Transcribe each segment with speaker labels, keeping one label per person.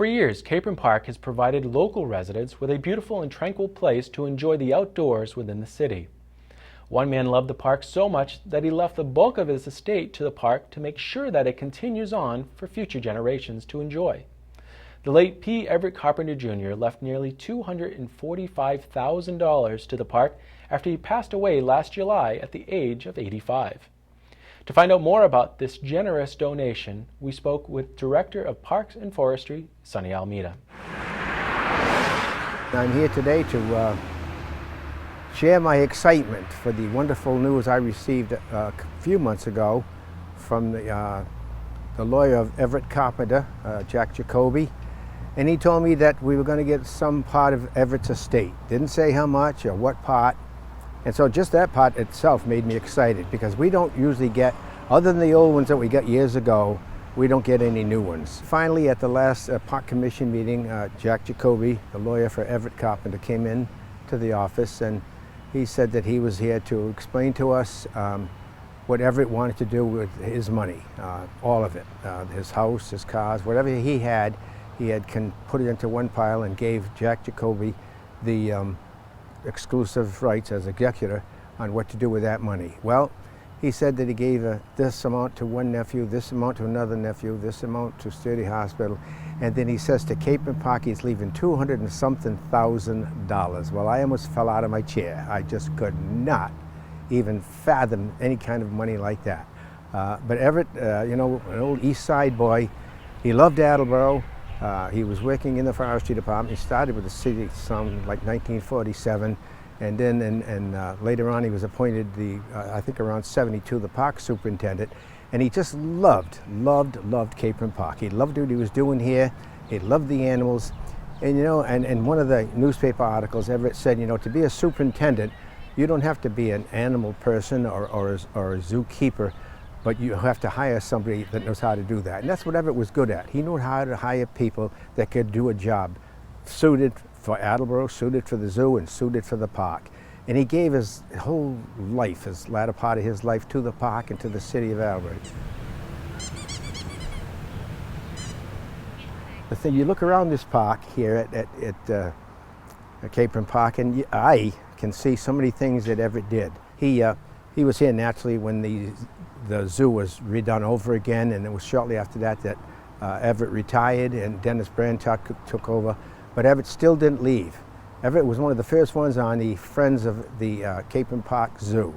Speaker 1: For years, Capron Park has provided local residents with a beautiful and tranquil place to enjoy the outdoors within the city. One man loved the park so much that he left the bulk of his estate to the park to make sure that it continues on for future generations to enjoy. The late P. Everett Carpenter Jr. left nearly $245,000 to the park after he passed away last July at the age of 85. To find out more about this generous donation, we spoke with Director of Parks and Forestry, Sonny Almeida.
Speaker 2: I'm here today to share my excitement for the wonderful news I received a few months ago from the lawyer of Everett Carpenter, Jack Jacoby, and he told me that we were going to get some part of Everett's estate. Didn't say how much or what part. And so just that part itself made me excited because we don't usually get, other than the old ones that we got years ago, we don't get any new ones. Finally, at the last Park Commission meeting, Jack Jacoby, the lawyer for Everett Carpenter, came in to the office and he said that he was here to explain to us what Everett wanted to do with his money, all of it, his house, his cars, whatever he had put it into one pile and gave Jack Jacoby the exclusive rights as executor on what to do with that money. Well, he said that he gave this amount to one nephew, this amount to another nephew, this amount to Sturdy Hospital, and then he says to Capron Park he's leaving $200 and something thousand. Well, I almost fell out of my chair. I just could not even fathom any kind of money like that. But Everett, you know, an old East Side boy, he loved Attleboro. He was working in the forestry department. He started with the city some like 1947, and then later on he was appointed I think around 72, the park superintendent, and he just loved Capron Park. He loved what he was doing here. He loved the animals, and you know, and one of the newspaper articles, Everett said, you know, to be a superintendent, you don't have to be an animal person or a zookeeper, but you have to hire somebody that knows how to do that. And that's what Everett was good at. He knew how to hire people that could do a job suited for Attleboro, suited for the zoo, and suited for the park. And he gave his whole life, his latter part of his life, to the park and to the city of Attleboro. The thing, you look around this park here at Capron Park, and I can see so many things that Everett did. He was here naturally when the zoo was redone over again, and it was shortly after that that Everett retired and Dennis Brantuck took over, but Everett still didn't leave. Everett was one of the first ones on the Friends of the Capron Park Zoo,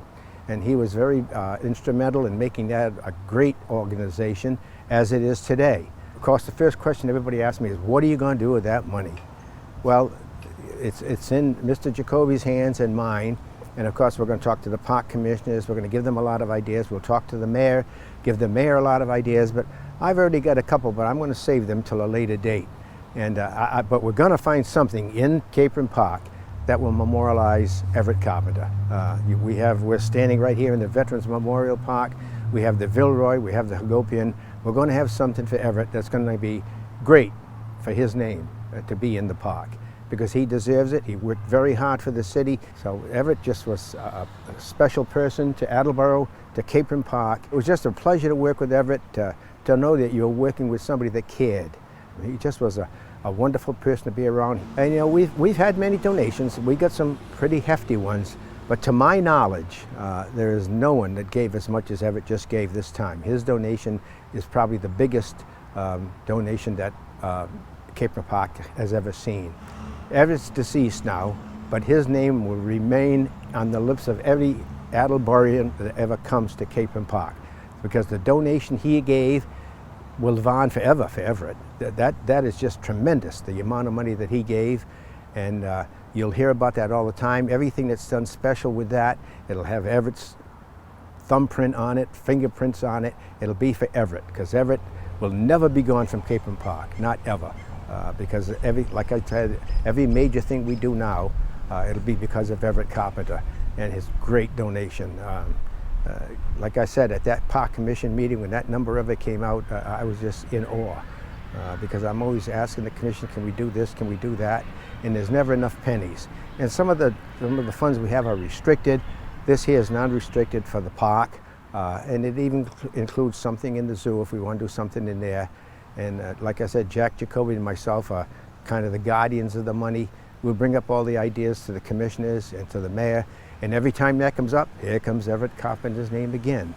Speaker 2: and he was very instrumental in making that a great organization as it is today. Of course, the first question everybody asks me is, what are you going to do with that money? Well, it's in Mr. Jacoby's hands and mine. And of course, we're going to talk to the park commissioners. We're going to give them a lot of ideas. We'll talk to the mayor, give the mayor a lot of ideas. But I've already got a couple, but I'm going to save them till a later date. And but we're going to find something in Capron Park that will memorialize Everett Carpenter. We're standing right here in the Veterans Memorial Park. We have the Vilroy, we have the Hagopian. We're going to have something for Everett that's going to be great for his name to be in the park, because he deserves it. He worked very hard for the city. So Everett just was a special person to Attleboro, to Capron Park. It was just a pleasure to work with Everett, to know that you were working with somebody that cared. He just was a wonderful person to be around. And you know, we've had many donations. We got some pretty hefty ones, but to my knowledge, there is no one that gave as much as Everett just gave this time. His donation is probably the biggest donation that Capron Park has ever seen. Everett's deceased now, but his name will remain on the lips of every Attleborian that ever comes to Capron Park, because the donation he gave will live on forever for Everett. That is just tremendous, the amount of money that he gave, and you'll hear about that all the time. Everything that's done special with that, it'll have Everett's thumbprint on it, fingerprints on it. It'll be for Everett, because Everett will never be gone from Capron Park, not ever. Because like I said, every major thing we do now, it'll be because of Everett Carpenter and his great donation. Like I said, at that Park Commission meeting, when that number ever came out, I was just in awe, because I'm always asking the commission, can we do this, can we do that? And there's never enough pennies. And some of the funds we have are restricted. This here is non-restricted for the park, and it even includes something in the zoo if we want to do something in there. And like I said, Jack Jacoby and myself are kind of the guardians of the money. We'll bring up all the ideas to the commissioners and to the mayor, and every time that comes up, here comes Everett Carpenter's name again.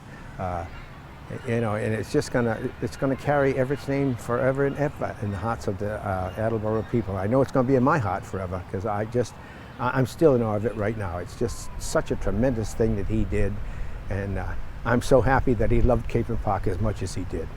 Speaker 2: You know, and it's just gonna carry Everett's name forever and ever in the hearts of the Attleboro people. I know it's gonna be in my heart forever, because I'm still in awe of it right now. It's just such a tremendous thing that he did, and I'm so happy that he loved Capron Park as much as he did.